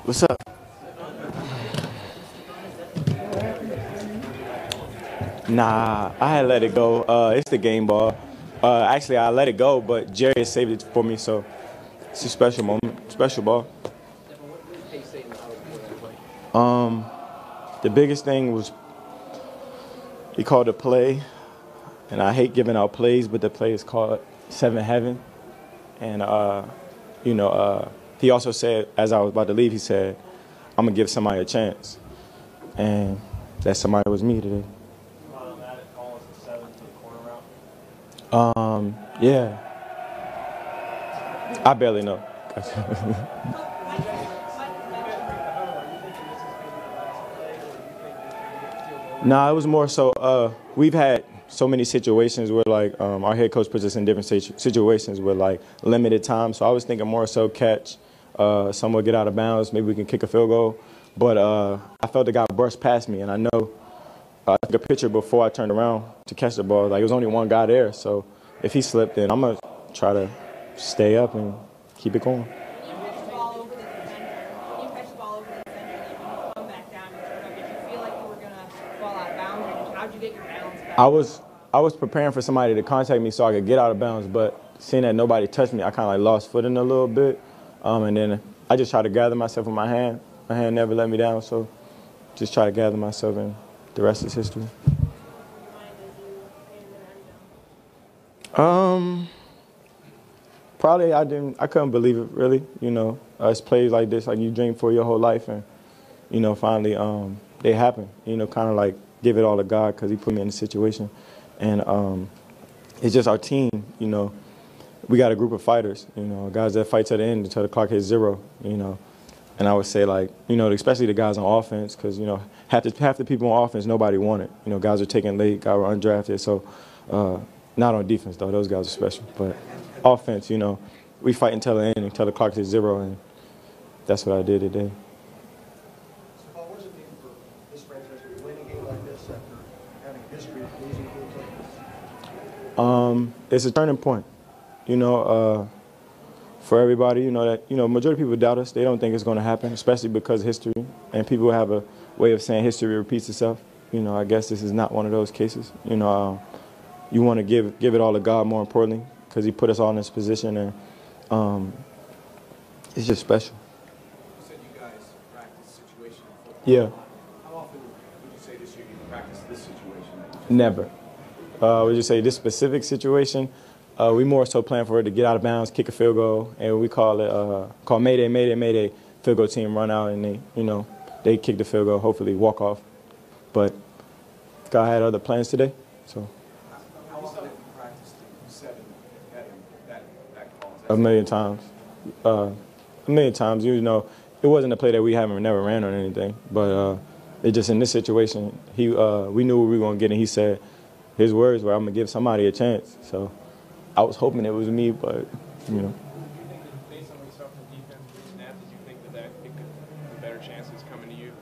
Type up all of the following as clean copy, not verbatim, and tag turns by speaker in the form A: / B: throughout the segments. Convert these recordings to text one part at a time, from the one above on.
A: What's up? Nah, I had let it go. It's the game ball. Actually, I let it go, but Jerry saved it for me, so it's a special moment, special ball. Um, the biggest thing was he called a play, and I hate giving out plays, but the play is called Seven Heaven, and he also said as I was about to leave, he said, "I'm gonna give somebody a chance," and that somebody was me today. Yeah, I barely know. Nah, it was more so. We've had so many situations where like our head coach puts us in different situations with like limited time. So I was thinking more so catch, someone get out of bounds, maybe we can kick a field goal. But I felt the guy brushed past me, and I know I took a picture before I turned around to catch the ball. Like it was only one guy there, so if he slipped, then I'm gonna try to stay up and keep it going. I was I was preparing for somebody to contact me so I could get out of bounds, but seeing that nobody touched me, I kind of like lost footing a little bit, and then I just tried to gather myself with my hand. My hand never let me down, so just try to gather myself, and the rest is history. Um, Probably I couldn't believe it really. It's plays like this, like you dream for your whole life, and finally they happen. Kind of like give it all to God because He put me in the situation, and it's just our team. We got a group of fighters. Guys that fight to the end until the clock hits zero. And I would say like especially the guys on offense because half the people on offense nobody wanted. Guys are taking late, guys were undrafted, so. Not on defense, though. Those guys are special. But offense, we fight until the end, until the clock hits zero, and that's what I did today.
B: So, Paul, what does it mean for this franchise to win a game like this after having a history of losing games like this?
A: It's a turning point. For everybody, that majority of people doubt us. They don't think it's going to happen, especially because of history. And people have a way of saying history repeats itself. I guess this is not one of those cases. You want to give it all to God more importantly because He put us all in this position, and it's just special.
B: You said you guys practice situation football.
A: Yeah.
B: How often would you say this year you practice this situation?
A: Never. Would you say this specific situation? We more so plan for it to get out of bounds, kick a field goal, and we call it Mayday, Mayday, Mayday. Field goal team run out and they kick the field goal, hopefully walk off. But God had other plans today, so. A million times. A million times. It wasn't a play that we haven't never ran on anything, but it just in this situation, we knew what we were going to get, and He said His words were, "I'm going to give somebody a chance." So I was hoping it was me, but.
C: Do you think that based on what you saw from defense, snaps, did you think that it could be better chances coming to you?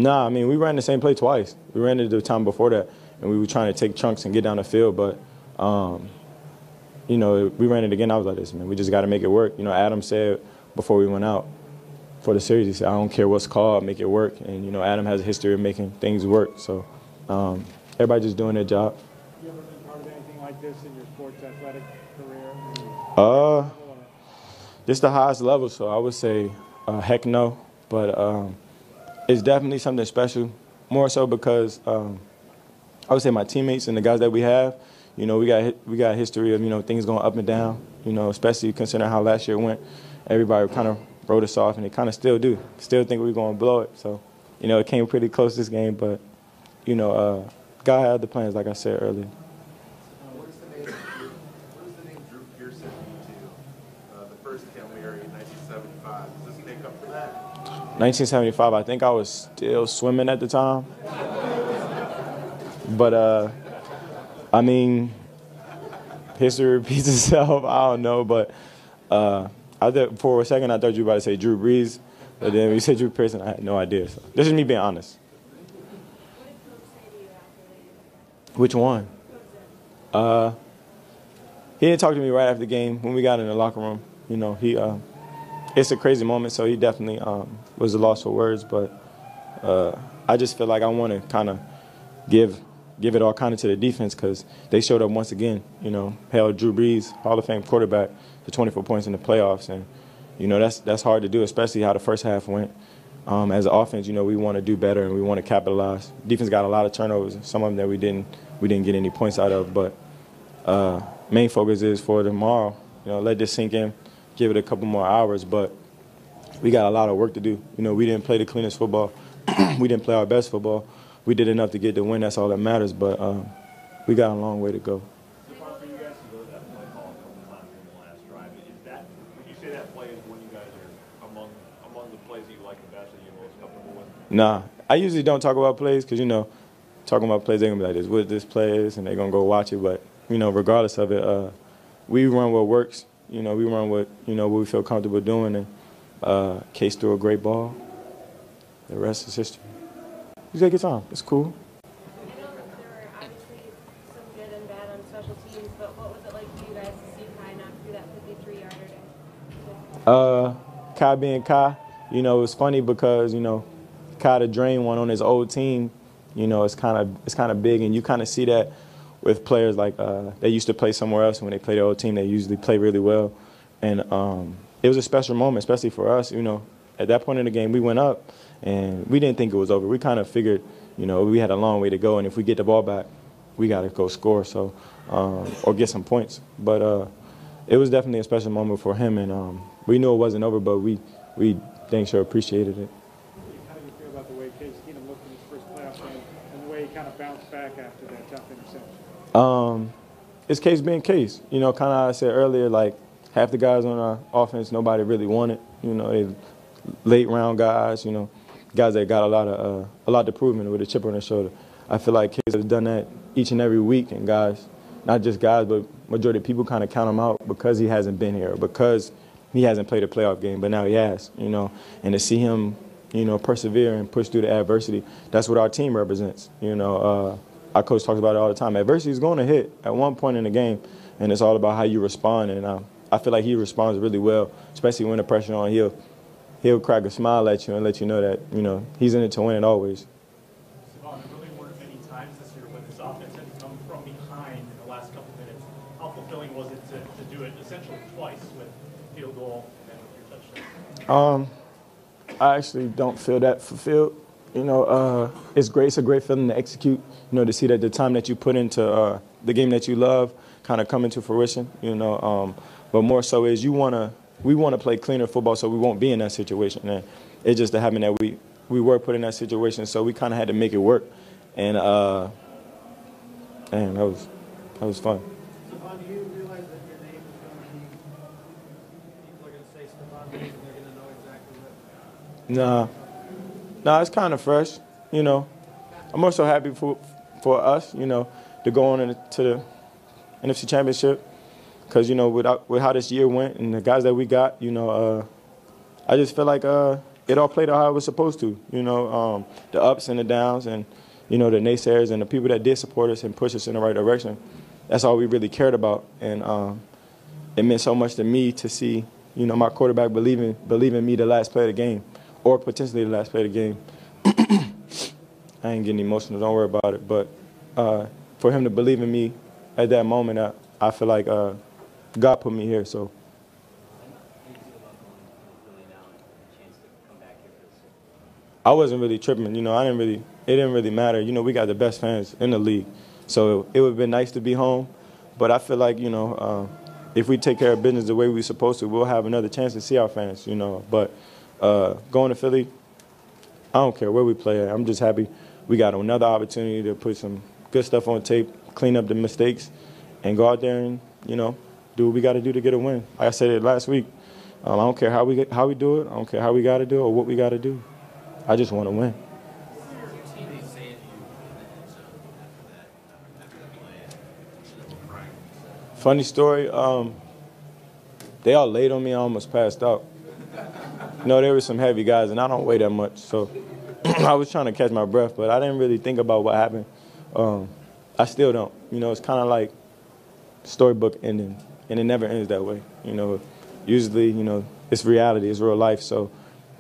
A: Nah, I mean, we ran the same play twice. We ran it the time before that, and we were trying to take chunks and get down the field, but. We ran it again. I was like, this, man, we just got to make it work. Adam said before we went out for the series, he said, I don't care what's called, make it work. And, Adam has a history of making things work. So everybody just doing their job.
D: You ever been part of anything like this in your sports athletic career?
A: Just the highest level. So I would say heck no. But it's definitely something special, more so because I would say my teammates and the guys that we have, we got a history of, things going up and down, especially considering how last year went. Everybody kind of wrote us off, and they kind of still do. Still think we're going to blow it. So, it came pretty close this game, but, God had other plans, like I said earlier.
B: What is the name Drew Pearson to the first Hail Mary in 1975? Does this make up for that?
A: 1975, I think I was still swimming at the time. But, I mean, history repeats itself. I don't know, but for a second I thought you were about to say Drew Brees, but then when you said Drew Pearson, I had no idea. So this is me being honest. Which one? He didn't talk to me right after the game when we got in the locker room. He it's a crazy moment. So he definitely was a loss for words. But I just feel like I want to kind of give it all kind of to the defense because they showed up once again. You know, held Drew Brees, Hall of Fame quarterback, to 24 points in the playoffs, and you know that's hard to do, especially how the first half went. As an offense, you know, we want to do better and we want to capitalize. Defense got a lot of turnovers, some of them that we didn't get any points out of. But main focus is for tomorrow. You know, let this sink in, give it a couple more hours. But we got a lot of work to do. You know, we didn't play the cleanest football. We didn't play our best football. We did enough to get the win. That's all that matters. But we got a long way to go.
E: Stefon, for you guys to go to that play call a couple times in the last drive, is that, would you say that play is one you guys are among the plays that you like the best, that you're most comfortable with?
A: Nah, I usually don't talk about plays because, you know, talking about plays, they're going to be like, this what this play is, and they're going to go watch it. But, you know, regardless of it, we run what works. You know, we run what we feel comfortable doing. And Case threw a great ball. The rest is history. You take your time. It's cool.
F: I know that there were obviously some good and bad on special teams, but what was it like for you guys to see Kai knock through that 53-yarder?
A: Kai being Kai, you know, it's funny because, you know, Kai to drain one on his old team, you know, it's kind of big, and you kind of see that with players like they used to play somewhere else, and when they play their old team, they usually play really well. And it was a special moment, especially for us, you know. At that point in the game, we went up, and we didn't think it was over. We kind of figured, you know, we had a long way to go, and if we get the ball back, we got to go score, so or get some points. But it was definitely a special moment for him, and we knew it wasn't over, but we dang sure appreciated it.
D: How do you feel about the way Case Keenum looked in his first playoff game and the way he kind of bounced back after that tough interception?
A: It's Case being Case. You know, kind of how I said earlier, like half the guys on our offense, nobody really wanted. You know, they late round guys. You know, guys that got a lot to prove with a chip on their shoulder. I feel like Case has done that each and every week, and guys, not just guys, but majority of people kind of count him out because he hasn't been here, because he hasn't played a playoff game, but now he has. You know, and to see him, you know, persevere and push through the adversity, that's what our team represents. You know, our coach talks about it all the time. Adversity is going to hit at one point in the game, and it's all about how you respond. And I feel like he responds really well, especially when the pressure on. He'll crack a smile at you and let you know that, you know, he's in it to win it always.
E: Stefon, there really weren't many times this year when this offense had come from behind in the last couple minutes. How fulfilling was it to do it essentially twice with field goal and then with your touchdown?
A: I actually don't feel that fulfilled. You know, it's great. It's a great feeling to execute. You know, to see that the time that you put into the game that you love kind of come into fruition. You know, but more so is we want to play cleaner football so we won't be in that situation. And it just happened that we were put in that situation, so we kind of had to make it work. And that was fun.
B: Stefon, do you realize that your name is going to be, people are going to say Stefon Diggs and they're going to know exactly what?
A: Nah, it's kind of fresh. You know, I'm also happy for us, you know, to go on into the NFC Championship. Because, you know, with how this year went and the guys that we got, you know, I just feel like it all played out how it was supposed to. You know, the ups and the downs and, you know, the naysayers and the people that did support us and push us in the right direction. That's all we really cared about. And it meant so much to me to see, you know, my quarterback believe in me the last play of the game or potentially the last play of the game. I ain't getting emotional. Don't worry about it. But for him to believe in me at that moment, I feel like God put me here, so. I wasn't really tripping, you know, it didn't really matter. You know, we got the best fans in the league. So it would have been nice to be home. But I feel like, you know, if we take care of business the way we're supposed to, we'll have another chance to see our fans, you know. But going to Philly, I don't care where we play at. I'm just happy we got another opportunity to put some good stuff on tape, clean up the mistakes, and go out there and, you know, do what we got to do to get a win. Like I said it last week, I don't care how we do it. I don't care how we got to do it or what we got to do. I just want to win. Funny story. They all laid on me. I almost passed out. You know, there were some heavy guys, and I don't weigh that much, so I was trying to catch my breath, but I didn't really think about what happened. I still don't. You know, it's kind of like storybook ending. And it never ends that way. You know, usually, you know, it's reality, it's real life. So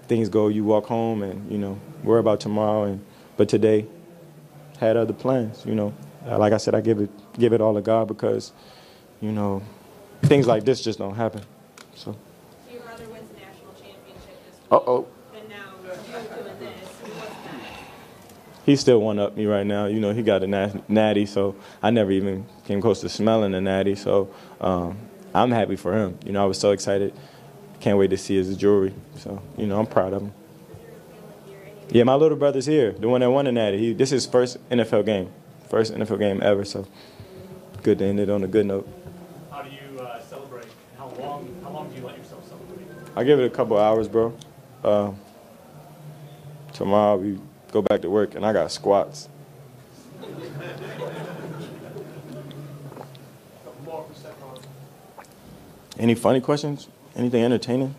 A: things go, you walk home and, you know, worry about tomorrow. But today, had other plans, you know. Like I said, I give it all to God because, you know, things like this just don't happen. So.
F: Your brother wins the national championship this week.
A: Uh-oh.
F: And now you're doing this. What's that?
A: He still one up me right now. You know, he got a natty, so I never even came close to smelling a natty. So I'm happy for him. You know, I was so excited. Can't wait to see his jewelry. So, you know, I'm proud of him. Yeah, my little brother's here, the one that won the natty. This is his first NFL game ever. So good to end it on a good note.
E: How do you celebrate? How long do you let yourself celebrate?
A: I give it a couple hours, bro. Tomorrow we go back to work, and I got squats. Any funny questions? Anything entertaining?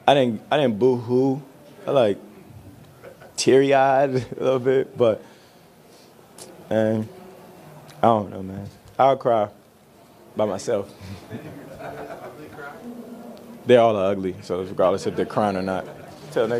A: I didn't boo-hoo. I like teary-eyed a little bit, but I don't know, man. I'll cry by myself. They're all ugly, so regardless if they're crying or not. Till next.